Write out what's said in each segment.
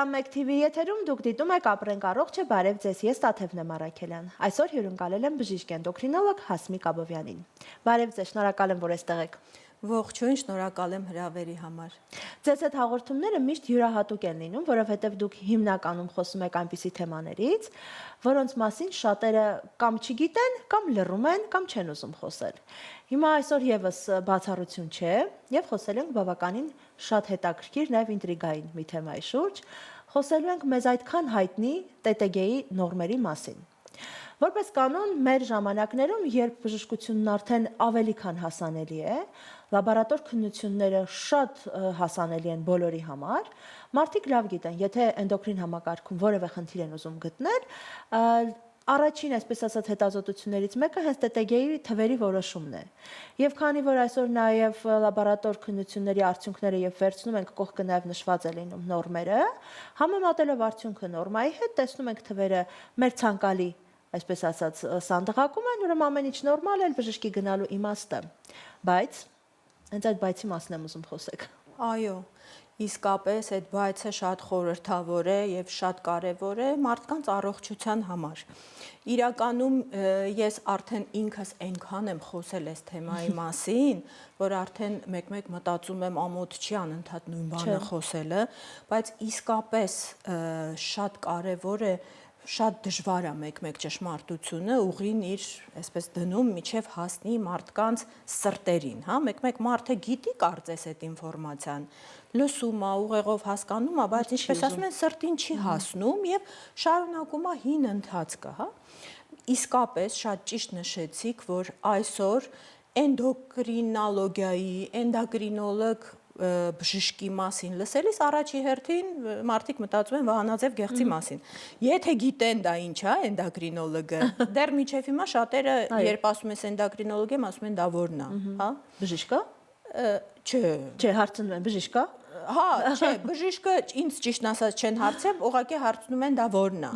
1 TV եթերում դուք դիտում եք ապրենք առողջը, բարև ձեզ, ես Տաթևն եմ Առաքելյան։ Այսօր հյուրընկալել եմ բժիշկ էնդոկրինոլոգ Հասմիկ Աբովյանին։ Բարև ձեզ, շնորհակալ եմ, որ այստեղ եք։ Ողջույն, շնորհակալ եմ հրավերի համար։ Ձեզ այդ հաղորդումները միշտ յուրահատուկ են լինում, որովհետև դուք հիմնականում խոսում եք այնպիսի թեմաներից, որոնց մասին շատերը կամ չգիտեն, կամ լռում են, կամ չեն ուզում խոսել։ Հիմա այսօր եւս բացառություն չէ, եւ խոսել ենք բավականին շատ հետաքրքիր, նաեւ ինտրիգային մի թեմայի շուրջ։ Խոսելու ենք մեզ այդքան հայտնի ՏՏԳ-ի նորմերի մասին։ Որպես կանոն, մեր ժամանակներում, երբ բժշկությունն արդեն ավելի քան հասանելի է, լաբորատոր քննությունները շատ հասանելի են բոլորի համար, մարդիկ լավ գիտեն, եթե էնդոկրին համակարգում որևէ խնդիր են ուզում գտնել, առաջին, այսպես ասած, հետազոտություններից մեկը հենց ՏՏԳ-ի թվերի որոշումն է։ Եվ քանի որ այսօր նաև լաբորատոր քննությունների արդյունքները եւ վերցնում ենք կողքը նաև նշված է լինում նորմերը, համեմատելով արդյունքը նորմայի հետ, տեսնում ենք թվերը մեր ցանկալի, այսպես ասած, սանդղակում են, ուրեմն ամեն ինչ նորմալ է, բժշկի գնալու իմաստը։ Բայց հենց այդ բայցի մասն եմ ուզում խոսեք։ Այո, իսկապես այդ բայցը շատ խորհրդավոր է եւ շատ կարեւոր է մարդկանց առողջության համար։ Իրականում ես արդեն ինքս այնքան եմ խոսել այս թեմայի մասին, որ արդեն մեկ-մեկ մտածում եմ ամոթ չի անընդհատ նույն բանը խոսելը, բայց իսկապես շատ կարեւոր է, շատ դժվար է մեկ-մեկ ճշմարտությունը ուղին իր, այսպես դնում միջև հասնի մարդկանց սրտերին, հա, մեկ-մեկ մարդը գիտի կարծես այդ ինֆորմացիան, լսում է, ուղեղով հասկանում է, բայց ինչպես ասում են, սրտին չի հասնում եւ շարունակում է հին ընթացքը, հա։ Իսկապես շատ ճիշտ նշեցիք, որ այսօր էնդոկրինոլոգիայի, էնդոկրինոլոգ բժշկի մասին լսելիս առաջի հերթին մարդիկ մտածում են վահանաձև գեղձի մասին։ Եթե գիտեն դա ինչ է էնդոկրինոլոգը, դեռ միջև հիմա շատերը երբ ասում ես էնդոկրինոլոգ եմ, ասում են դա որն է, հա։ Բժիշկա։ Չէ, հարցնում են բժիշկա։ Հա, չէ, բժիշկը ինձ ճիշտ ասած չեն հարցել, ուղղակի հարցնում են դա որն է։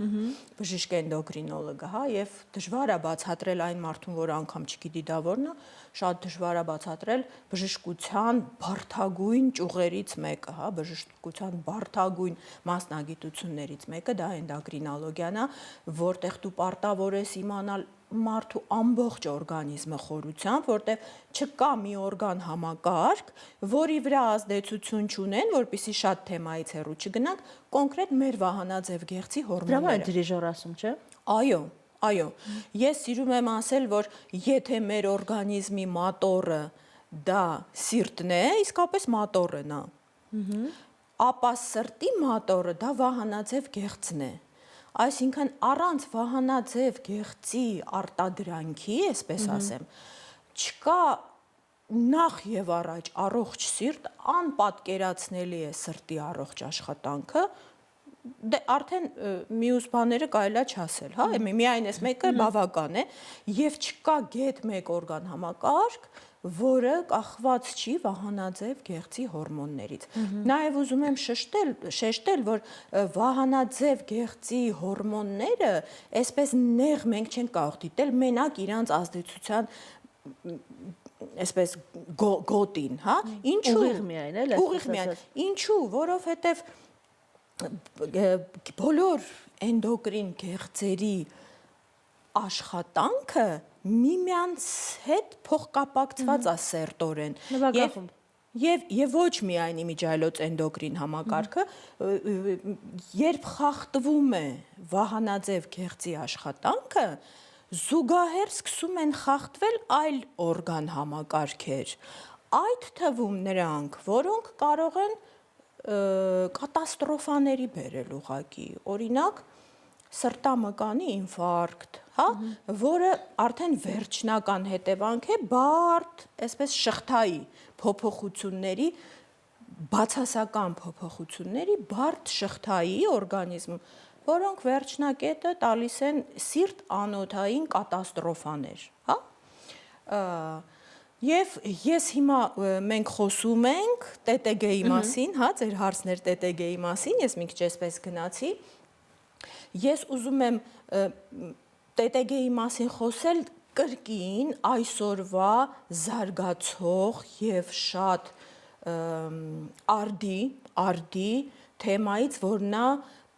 Բժիշկ էնդոկրինոլոգը, հա, եւ դժվար է բացատրել այն մարդուն, որ անգամ չգիտի դա որն է, շատ դժվար է բացատրել բժշկության բարդագույն ճյուղերից մեկը, հա, բժշկության բարդագույն մասնագիտություններից մեկը դա էնդոկրինոլոգիան է, որտեղ դու պարտավոր ես իմանալ մարդու ամբողջ օրգանիզմը խորությամբ, որտեղ չկա մի օրգան համակարգ, որի վրա ազդեցություն չունեն, որպեսզի շատ թեմայից հեռու չգնանք, կոնկրետ մեր վահանաձև գեղձի հորմոնները։ Դրա դիրիժոր ասում, չէ՞։ Այո, այո։ Ես սիրում եմ ասել, որ եթե մեր օրգանիզմի մատորը դա սիրտն է, իսկապես մատորն է։ Ապա սրտի մատորը դա վահանաձև գեղձն է։ Այսինքն առանց վահանաձև գեղձի արտադրանքի, այսպես ասեմ, չկա նախ եւ առաջ առողջ սիրտ, անպատկերացնելի է սրտի առողջ աշխատանքը, դե արդեն մյուս բաները կարելի է չասել, հա, միայն այս մեկը բավական է եւ չկա գեթ մեկ օրգան համակարգ, որը կախված չի վահանաձև գեղձի հորմոններից։ Նաև ուզում եմ շեշտել, որ վահանաձև գեղձի հորմոնները այսպես նեղ մենք չենք կարող դիտել մենակ իրանց ազդեցության այսպես գոտին, հա։ Ինչու՞։ Ուղիղ միայն, էլ է։ Ուղիղ միայն։ Ինչու՞, որովհետև բոլոր էնդոկրին գեղձերի աշխատանքը միմյանց հետ փոխկապակցված է սերտորեն եւ ոչ միայն իմիջիայլոց էնդոկրին համակարգը, երբ խախտվում է վահանաձև գեղձի աշխատանքը, զուգահեռ սկսում են խախտվել այլ օրգան համակարգեր, այդ թվում նրանք, որոնք կարող են կատաստրոֆաների բերել ուղղակի, օրինակ սրտամկանի ինֆարկտ, հա, որը արդեն վերջնական հետևանք է բարդ, այսպես շղթայի փոփոխությունների, բացասական փոփոխությունների բարդ շղթայի օրգանիզմ, որոնք վերջնակետը տալիս են սիրտ անոթային կատաստրոֆաներ, հա։ Եվ ես հիմա մենք խոսում ենք ՏՏԳ-ի մասին, հա, ձեր հարցն էր ՏՏԳ-ի մասին, ես մի քիչ այսպես գնացի։ Ես ուզում եմ ՏՏԳ-ի մասին խոսել կրկին այսօրվա զարգացող եւ շատ արդի թեմայից, որ նա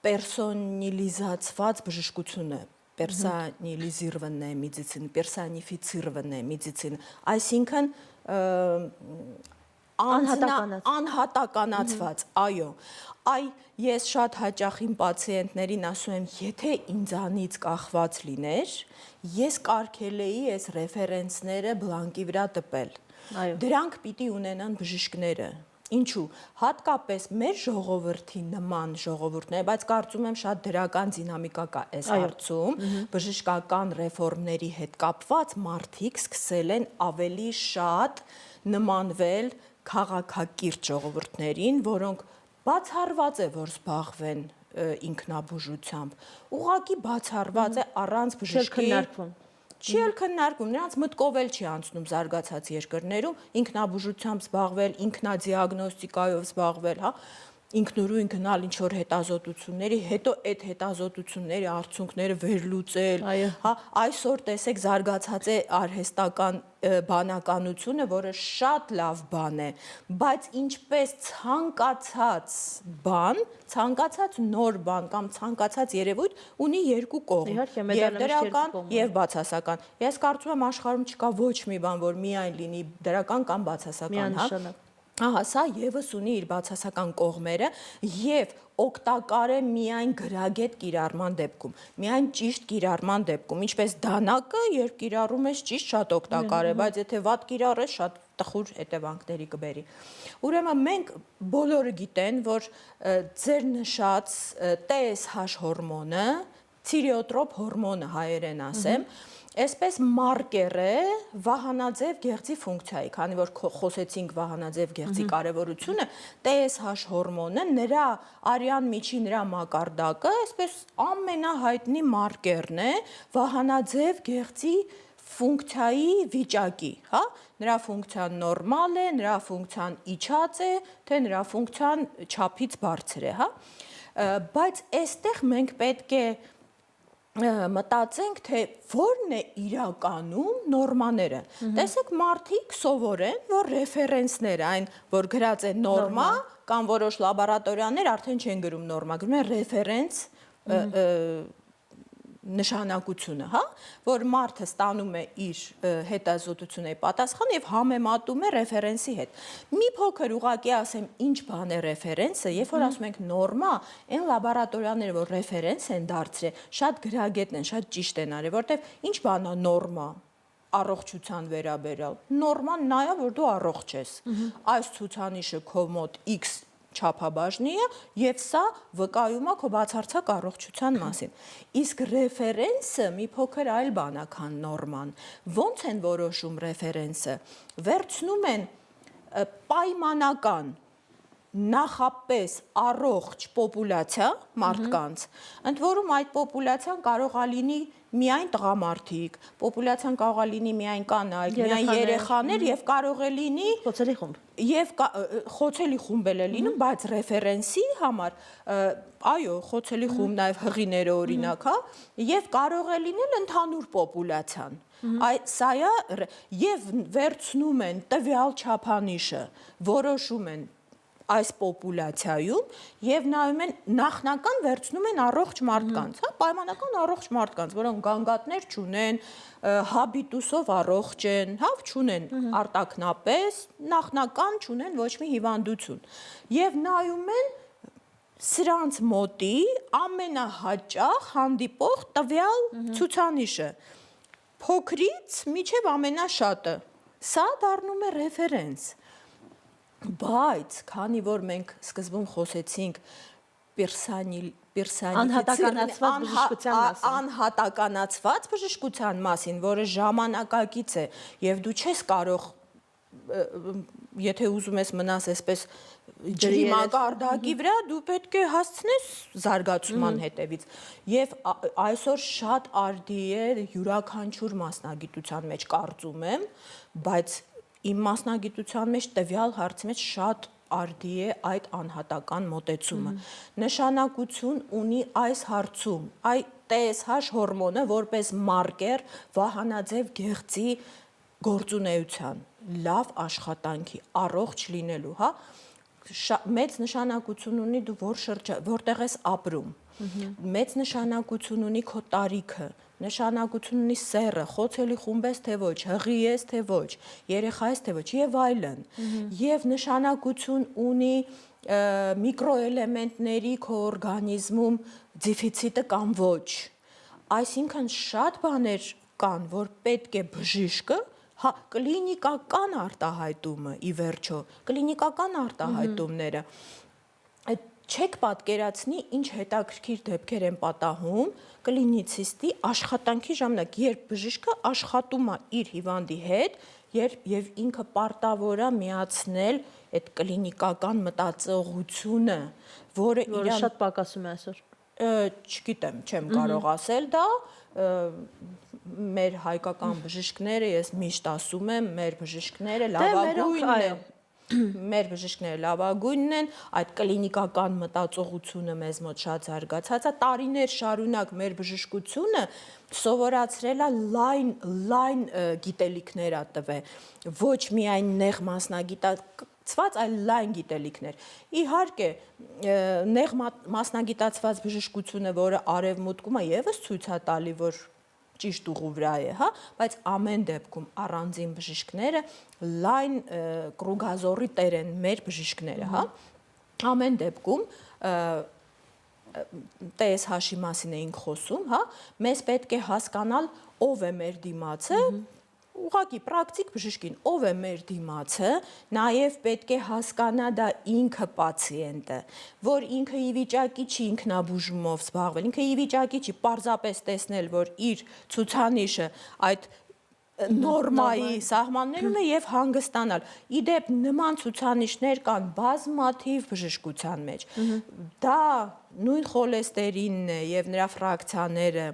պերսոնիլիզացված բժշկություն է, պերսոնիլիզիրվանե մեդիցին, պերսոնիֆիցիրվանե մեդիցին, այսինքն անհատականացված, այո, ես շատ հաճախ իմ պացիենտներին ասում եմ, եթե ինձանից կախված լիներ, ես կարգել էի այս ռեֆերենսները բլանկի վրա տպել, դրանք պիտի ունենան բժիշկները, ինչու, հատկապես մեր ժողովրդի նման ժողովուրդներ, բայց կարծում եմ շատ դրական դինամիկա կա այս հարցում, բժշկական ռեֆորմների հետ կապված մարդիկ սկսել են ավելի շատ նմանվել քաղաքակիրթ ժողովուրդներին, որոնք բացառված է, որ զբաղվեն ինքնաբուժությամբ, ուղղակի բացառված է առանց բժշկի չի էլ քննարկվում, նրանց մտքով էլ չի անցնում զարգացած երկրներում ինքնաբուժությամբ զբաղվել, ինքնադիագնոստիկայով զբաղվել, հա, ինքնուրույն գնալ ինչ-որ հետազոտությունների, հետո այդ հետազոտությունների արդյունքները վերլուծել, հա, այսօր տեսեք զարգացած է արհեստական բանականությունը, որը շատ լավ բան է, բայց ինչպես ցանկացած բան, ցանկացած նոր բան կամ ցանկացած երևույթ ունի երկու կողմ, եւ դրական եւ բացասական։ Ես կարծում եմ աշխարհում չկա ոչ մի բան, որ միայն լինի դրական կամ բացասական, հա։ Ահա սա եւս ունի իր բացասական կողմերը եւ օգտակար է միայն գրագետ կիրառման դեպքում, միայն ճիշտ կիրառման դեպքում, ինչպես դանակը, երբ կիրառում ես ճիշտ, շատ օգտակար է, բայց եթե վատ կիրառես, շատ տխուր հետևանքների կբերի։ Ուրեմն մենք բոլորը գիտեն, որ ձեր նշած TSH հորմոնը, ցիրեոտրոպ հորմոնը հայերեն ասեմ, այսպես մարկեր է վահանաձև գեղձի ֆունկցիայի, քանի որ խոսեցինք վահանաձև գեղձի կարևորությունը, TSH հորմոնը, նրա արյան միջի նրա մակարդակը, այսպես ամենահայտնի մարկերն է վահանաձև գեղձի ֆունկցիայի վիճակի, հա, նրա ֆունկցիան նորմալ է, նրա ֆունկցիան իջած է, թե նրա ֆունկցիան չափից բարձր է, հա, բայց այստեղ մենք պետք է մտածենք, թե որն է իրականում նորմաները։ Տեսեք, մարդիկ սովորեն, որ ռեֆերենսները, այն, որ գրած է նորմա, կամ որոշ լաբորատորիաներ արդեն չեն գրում նորմա, գրում են ռեֆերենս նշանակությունը, հա, որ մարդը ստանում է իր հետազոտությունների պատասխան եւ համեմատում է ռեֆերենսի հետ։ Մի փոքր ուղղակի ասեմ, ինչ բան է ռեֆերենսը, երբ որ ասում ենք նորմա, այն լաբորատորիաները, որ ռեֆերենս են դարձրել, շատ գրագետն են, շատ ճիշտ են արել, որտեվ ինչ բան է նորմա առողջության վերաբերյալ։ Նորման նա է, որ դու առողջ ես։ Այս ցուցանիշը քո մոտ X չափաբաժնի է եւ սա վկայում է քո բացարձակ առողջության մասին։ Իսկ ռեֆերենսը մի փոքր այլ բան է, քան նորման։ Ոնց են որոշում ռեֆերենսը։ Վերցնում են պայմանական նախապես առողջ պոպուլյացիա մարդկանց, ընդ որում այդ պոպուլյացիան կարող է լինի միայն տղամարդիկ, պոպուլյացիան կարող է լինի միայն կանայք, միայն երեխաներ եւ կարող է լինի խոցելի խումբ։ Եվ խոցելի խումբ էլ է լինում, բայց ռեֆերենսի համար, այո, խոցելի խումբ նաեւ հղիները օրինակ, հա, եւ կարող է լինել ընդհանուր պոպուլյացիան։ Սա է եւ վերցնում են տվյալ չափանիշը, որոշում են այս պոպուլյացիայում եւ նայում են նախնական վերցնում են առողջ մարդկանց, հա, պայմանական առողջ մարդկանց, որոնք գանգատներ չունեն, հաբիտուսով առողջ են, հա, չունեն արտակնապես, նախնական չունեն ոչ մի հիվանդություն։ Եվ նայում են սրանց մոտի ամենահաճախ հանդիպող տվյալ ցուցանիշը, փոքրից մինչև ամենաշատը։ Սա դառնում է ռեֆերենս։ Բայց, քանի որ մենք սկզբում խոսեցինք անհատականացված բժշկության մասին, որը ժամանակակից է, եւ դու չես կարող, եթե ուզում ես մնաս այսպես ջրի մակարդակի վրա, դու պետք է հասցնես զարգացման հետևից։ Եվ այսօր շատ արդի է յուրաքանչյուր մասնագիտության մեջ, կարծում եմ, բայց իմ մասնագիտության մեջ տվյալ հարցի մեջ շատ արդի է այդ անհատական մոտեցումը։ Նշանակություն ունի այս հարցում, TSH հորմոնը որպես մարկեր վահանաձև գեղձի գործունեության, լավ աշխատանքի, առողջ լինելու, հա, մեծ նշանակություն ունի դու որտեղ ես ապրում։ Մեծ նշանակություն ունի քո տարիքը, նշանակություն ունի սեռը, խոցելի խումբ ես թե ոչ, հղի ես թե ոչ, երեխա ես թե ոչ եւ այլն։ Եվ նշանակություն ունի միկրոէլեմենտների քո օրգանիզմում դեֆիցիտը կամ ոչ։ Այսինքն շատ բաներ կան, որ պետք է բժիշկը կլինիկական արտահայտումը ի վերջո, կլինիկական արտահայտումները չեք պատկերացնի ինչ հետաքրքիր դեպքեր են պատահում կլինիցիստի աշխատանքի ժամանակ, երբ բժիշկը աշխատում է իր հիվանդի հետ, եւ ինքը պարտավոր է միացնել այդ կլինիկական մտածողությունը, որը Որը շատ պակասում է այսօր։ Չգիտեմ, չեմ կարող ասել դա, մեր հայկական բժիշկները, ես միշտ ասում եմ, մեր բժիշկները լավագույնն են։ Մեր բժիշկները լավագույնն են, այդ կլինիկական մտածողությունը մեզ մոտ շատ զարգացած է, տարիներ շարունակ մեր բժշկությունը սովորացրել է լայն գիտելիքներ ա տվել, ոչ միայն նեղ մասնագիտացված, այլ լայն գիտելիքներ։ Իհարկե, նեղ մասնագիտացված բժշկությունը, որը արևմուտքում է, եւս ցույց է տալի, որ ճիշտ ուղու վրա է, հա, բայց ամեն դեպքում առանձին բժիշկները լայն կրուգազորի տեր են մեր բժիշկները, հա։ Ամեն դեպքում TSH-ի մասին էինք խոսում, հա, մեզ պետք է հասկանալ ով է մեր դիմացը, ուղղակի պրակտիկ բժշկին ով է մեր դիմացը, նաև պետք է հասկանա դա ինքը պացիենտը, որ ինքը ի վիճակի չի ինքնաբուժումով զբաղվել, ինքը ի վիճակի չի պարզապես տեսնել, որ իր ցուցանիշը այդ նորմայի սահմաններում է եւ հանգստանալ։ Իդեպ նման ցուցանիշներ կան բազմաթիվ բժշկության մեջ։ Դա նույն խոլեստերինն է եւ նրա ֆրակցիաները,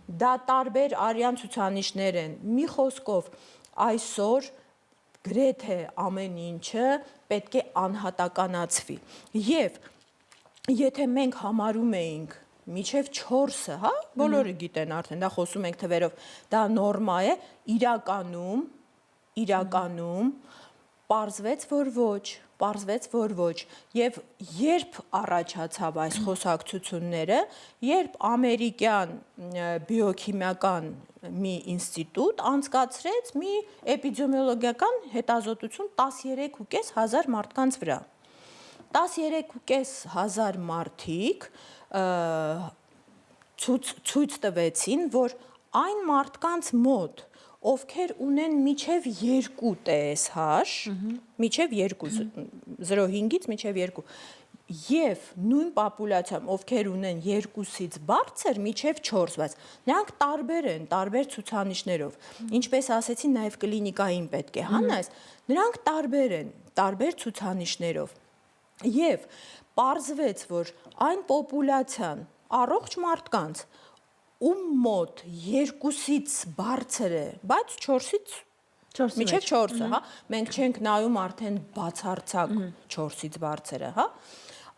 դա տարբեր արյան ցուցանիշներ են։ Մի խոսքով այսօր գրեթե ամեն ինչը պետք է անհատականացվի։ Եվ եթե մենք համարում էինք միջև 4-ը, հա, բոլորը գիտեն արդեն, դա խոսում ենք թվերով, դա նորմա է, իրականում պարզվեց, որ ոչ, եւ երբ առաջացավ այս խոսակցությունները, երբ ամերիկյան բիոքիմիական մի ինստիտուտ անցկացրեց մի էպիդեմիոլոգիական հետազոտություն 13,500 մարդկանց վրա։ 13,500 մարդիկ ցույց տվեցին, որ այն մարդկանց մոտ, ովքեր ունեն միջև 2 TSH, միջև 2, 0.5-ից միջև 2, եւ նույն պոպուլյացիայում, ովքեր ունեն 2-ից բարձր, միջև 4, բայց նրանք տարբեր են, տարբեր ցուցանիշներով։ Ինչպես ասեցի, նաեւ կլինիկային պետք է հանես, նրանք տարբեր են, տարբեր ցուցանիշներով։ Եվ պարզվեց, որ այն պոպուլյացիան առողջ մարդկանց ում մոտ 2-ից բարձր է, բայց 4-ից միջև 4-ը, հա, մենք չենք նայում արդեն բացարձակ 4-ից բարձրը, հա։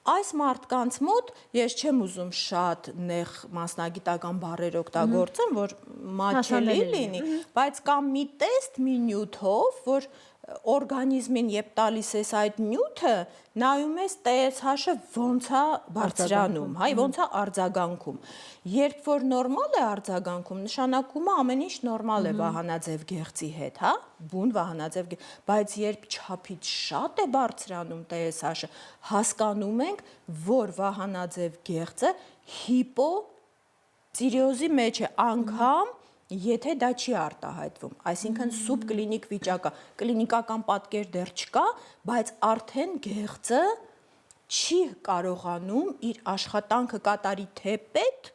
Այս մարդկանց մոտ ես չեմ ուզում շատ նեղ մասնագիտական բառեր օգտագործեմ, որ մատչելի լինի, բայց կա մի տեստ, մի նյութով, որ օրգանիզմին երբ տալիս ես այդ նյութը, նայում ես TSH-ը ոնց է բարձրանում, հայ ոնց է արձագանքում։ Երբ որ նորմալ է արձագանքում, նշանակում է ամեն ինչ նորմալ է վահանաձև գեղձի հետ, հա, բուն վահանաձև գեղձ, բայց երբ չափից շատ է բարձրանում TSH-ը, հասկանում ենք, որ վահանաձև գեղձը հիպոցիրեոզի մեջ է, անգամ եթե դա չի արտահայտվում, այսինքն սուբկլինիկ վիճակա, կլինիկական պատկեր դեռ չկա, բայց արդեն գեղձը չի կարողանում իր աշխատանքը կատարի թեպետ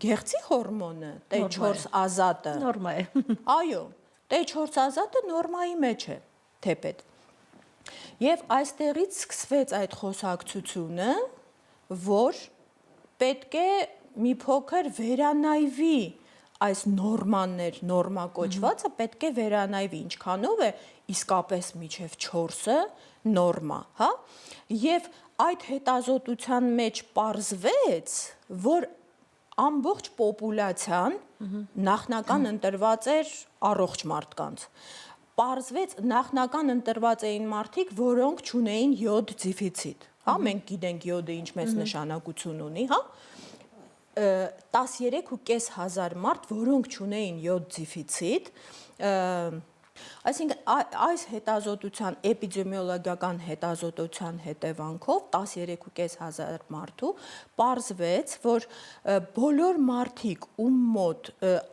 գեղձի հորմոնը, T4 ազատը։ Նորմա է։ Այո, T4 ազատը նորմայի մեջ է, թեպետ։ Եվ այստեղից սկսվեց այդ խոսակցությունը, որ պետք է մի փոքր վերանայվի այս նորմաներ, նորմա կոչվածը պետք է վերանայվի, ինչքանով է իսկապես միջև 4-ը նորմա, հա։ Եվ այդ հետազոտության մեջ պարզվեց, որ ամբողջ պոպուլյացիան նախնական ընտրված էր առողջ մարդկանց։ պարզվեց նախնական ընտրված էին մարդիկ, որոնք չունեին յոդ դեֆիցիտ, հա, մենք գիտենք յոդը ինչ մեծ նշանակություն ունի, հա, 13,500 մարդ, որոնք չունեին յոդ դեֆիցիտ, այսինքն այս հետազոտության էպիդեմիոլոգիական հետազոտության հետևանքով 13,500 մարդու պարզվեց, որ բոլոր մարդիկ ում մոտ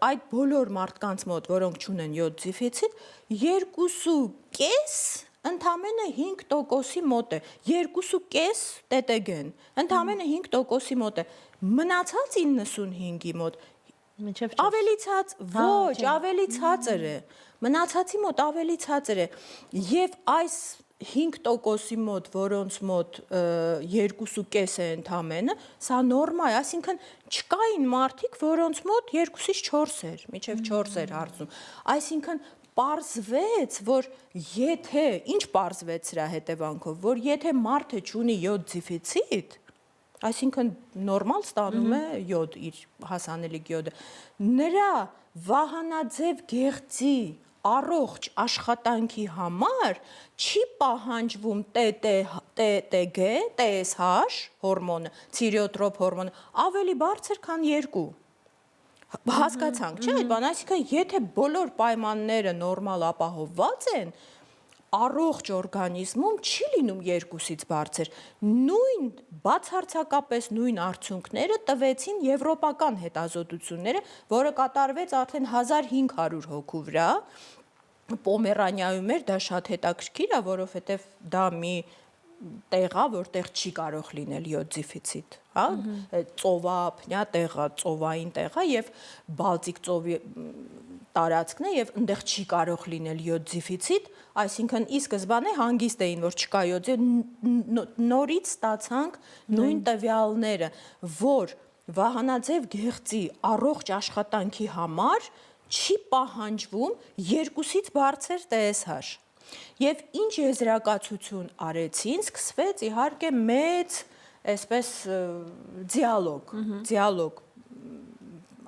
այդ բոլոր մարդկանց մոտ, որոնք չունեն յոդ դեֆիցիտ, 2,5 ընդամենը 5%-ի մոտ է, 2,5 տետեգեն, ընդամենը 5%-ի մոտ է, մնացած 95-ի մոտ ավելի ոչ, ավելի ցածր է, մնացածի մոտ ավելի ցածր է, և այս 5%-ի մոտ, որոնց մոտ 2,5 է ընդամենը, սա նորմա է, այսինքն չկային մարդիկ, որոնց մոտ 2-ից 4 էր, մինչև 4 էր հարցում, այսինքն պարզվեց, որ եթե, ինչ պարզվեց սրա հետևանքով, որ եթե մարդը չունի յոդ դեֆիցիտ, այսինքն նորմալ ստանում է յոդ, իր հասանելիք յոդը, նրա վահանաձև գեղձի առողջ աշխատանքի համար չի պահանջվում TTG, TSH հորմոնը, ցիրեոտրոպ հորմոնը, ավելի բարձր, քան 2։ Հասկացանք, չէ՞ այդ բանը, այսինքն եթե բոլոր պայմանները նորմալ ապահովված են, առողջ օրգանիզմում չի լինում 2-ից բարձր, նույն բացարձակապես նույն արդյունքները տվեցին եվրոպական հետազոտությունները, որը կատարվեց արդեն 1500 հոգու վրա, Պոմերանիայում էր, դա շատ հետաքրքիր է, որովհետև դա մի տեղ է, որտեղ չի կարող լինել յոդ դեֆիցիտ, հա, ծովափնյա տեղ է, ծովային տեղ է եւ Բալտիկ ծովի տարածքն է եւ այնտեղ չի կարող լինել յոդ դեֆիցիտ, այսինքն ի սկզբանե հանգիստ էին, որ չկա յոդ, նորից ստացանք նույն տվյալները, որ վահանաձև գեղձի առողջ աշխատանքի համար չի պահանջվում 2-ից բարձր TSH։ Եվ ինչ եզրակացություն արեցին, սկսվեց իհարկե մեծ, այսպես դիալոգ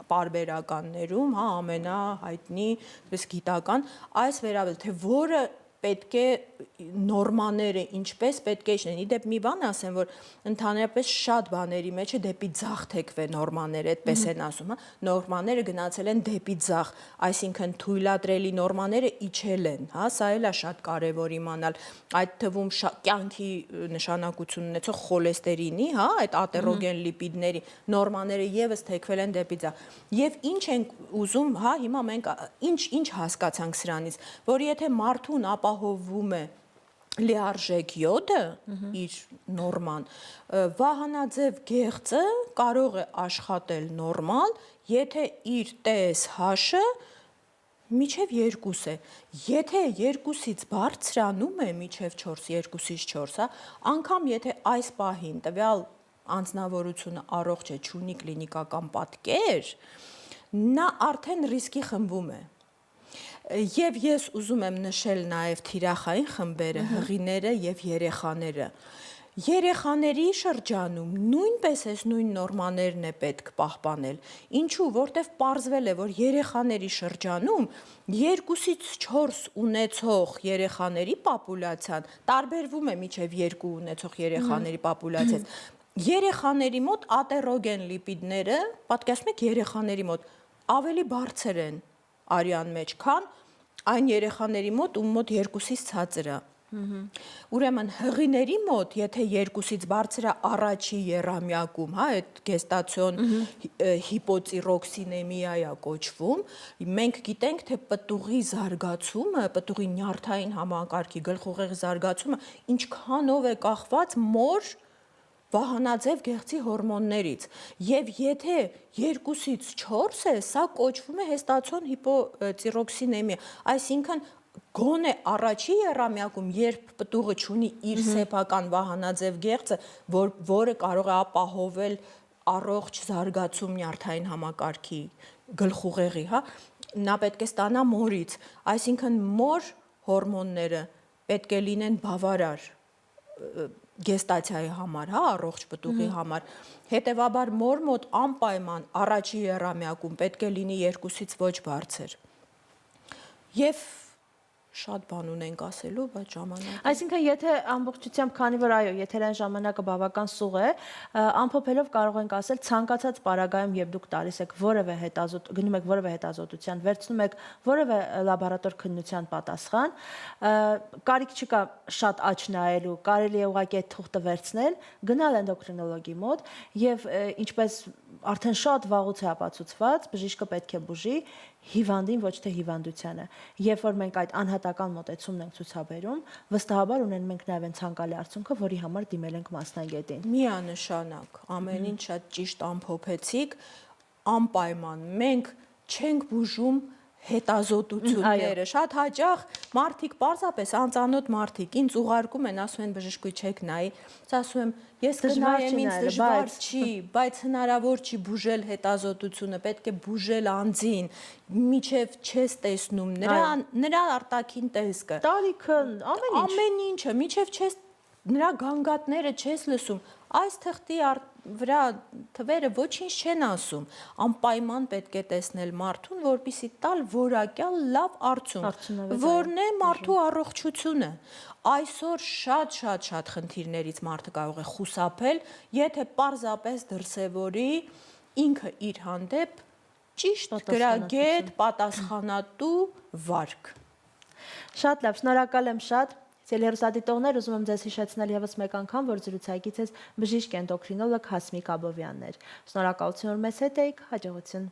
պարբերականներում, հա, ամենահայտնի, այսպես գիտական, այս վերաբերյալ, թե որը պետք է նորմաները ինչպես պետք է իջնեն։ Իդեպ մի բան ասեմ, որ ընդհանրապես շատ բաների մեջ է դեպի ձախ թեքվե նորմաները, այդպես են ասում, հա, նորմաները գնացել են դեպի ձախ, այսինքն թույլատրելի նորմաները իջել են, հա, սա էլ է շատ կարևոր իմանալ, այդ թվում կյանքի նշանակություն ունեցող խոլեստերինի, հա, այդ ատերոգեն լիպիդների նորմաները եւս թեքվել են դեպի ձախ։ Եվ ինչ ենք ուզում, հա, հիմա մենք ինչ հասկացանք սրանից, որ եթե մարդուն ապահովվում է լիարժեք յոդը, իր նորման, վահանաձև գեղձը կարող է աշխատել նորմալ, եթե իր TSH-ը միջև 2 է, եթե 2-ից բարձրանում է միջև 4, 2-ից 4, հա, անգամ եթե այս պահին տվյալ անձնավորությունը առողջ է, չունի կլինիկական պատկեր, նա արդեն ռիսկի խմբում է։ Եվ ես ուզում եմ նշել նաև թիրախային խմբերը, հղիները եւ երեխաները։ Երեխաների շրջանում նույնպես այս նույն նորմաներն է պետք պահպանել։ Ինչու, որտեվ պարզվել է, որ երեխաների շրջանում 2-ից 4 ունեցող երեխաների պոպուլյացիան տարբերվում է միջև 2 ունեցող երեխաների պոպուլյացիայից։ Երեխաների մոտ ատերոգեն լիպիդները, պատկերացնում եք երեխաների մոտ ավելի բարձր են արյան մեջ, քան այն երեխաների մոտ, ում մոտ 2-ից ցածր է։ Ուրեմն հղիների մոտ, եթե 2-ից բարձր է առաջի եռամյակում, հա, այդ գեստացիոն հիպոցիրոքսինեմիա է կոչվում, մենք գիտենք, թե պտուղի զարգացումը, պտուղի նյարդային համակարգի գլխուղեղի զարգացումը ինչքանով է կախված մոր վահանաձև գեղձի հորմոններից, եւ եթե 2-ից 4 է, սա կոչվում է հեստացիոն հիպոցիրոքսինեմիա, այսինքն գոնե առաջի եռամյակում, երբ պտուղը ունի իր սեփական վահանաձև գեղձը, որը կարող է ապահովել առողջ զարգացում նյարդային համակարգի գլխուղեղի, հա, նա պետք է ստանա մորից, այսինքն մոր հորմոնները պետք է լինեն բավարար գեստացիայի համար, հա, առողջ պտուղի համար, հետևաբար մոր մոտ անպայման առաջի եռամյակում պետք է լինի 2-ից ոչ բարձր։ Եվ շատ բան ունենք ասելու, բայց ժամանակ։ Այսինքն, եթե ամբողջությամբ, քանի որ այո, եթերային ժամանակը բավական սուղ է, ամփոփելով կարող ենք ասել ցանկացած պարագայում, երբ դուք տալիս եք որևէ գնում եք որևէ հետազոտության, վերցնում եք որևէ լաբորատոր քննության պատասխան, կարիք չկա շատ աչ նայելու, կարելի է ուղղակի այդ թուղթը վերցնել, գնալ էնդոկրինոլոգի մոտ եւ ինչպես արդեն շատ վաղուց է ապացուցված, բժիշկը պետք է բուժի հիվանդին, ոչ թե հիվանդությանը։ Երբ որ մենք այդ անհատական մոտեցումն ենք ցուցաբերում, վստահաբար ունենում ենք նաև այն ցանկալի արդյունքը, որի համար դիմել ենք մասնագետին։ Միանշանակ, ամեն ինչ շատ ճիշտ ամփոփեցիք, անպայման մենք չենք բուժում հետազոտությունները, շատ հաճախ մարդիկ պարզապես անծանոթ մարդիկ ինձ ուղարկում են, ասում են բժշկուի չեք նայի, ասում եմ ես կնայեմ, ինձ դժվար չի, բայց հնարավոր չի բուժել հետազոտությունը, պետք է բուժել անձին, միջև չես տեսնում նրա արտաքին տեսքը, Տարիքը, ամեն ինչը, միջև չես նրա գանգատները չես լսում, այս թղթի վրա թվերը ոչինչ չեն ասում, անպայման պետք է տեսնել մարդուն, որպեսզի տալ որակյալ լավ արդյունք, որն է մարդու առողջությունը։ Այսօր շատ խնդիրներից մարդը կարող է խուսափել, եթե պարզապես դրսևորի ինքը իր հանդեպ ճիշտ գրագետ, պատասխանատու վարք։ Շատ լավ, շնորհակալ եմ շատ։ Հեռուստադիտողներ, ուզում եմ ձեզ հիշեցնել եւս մեկ անգամ, որ զրուցակից ես բժիշկ էնդոկրինոլոգ Հասմիկ Աբովյանն էր։ Շնորհակալություն, որ մեզ հետ էիք, հաջողություն։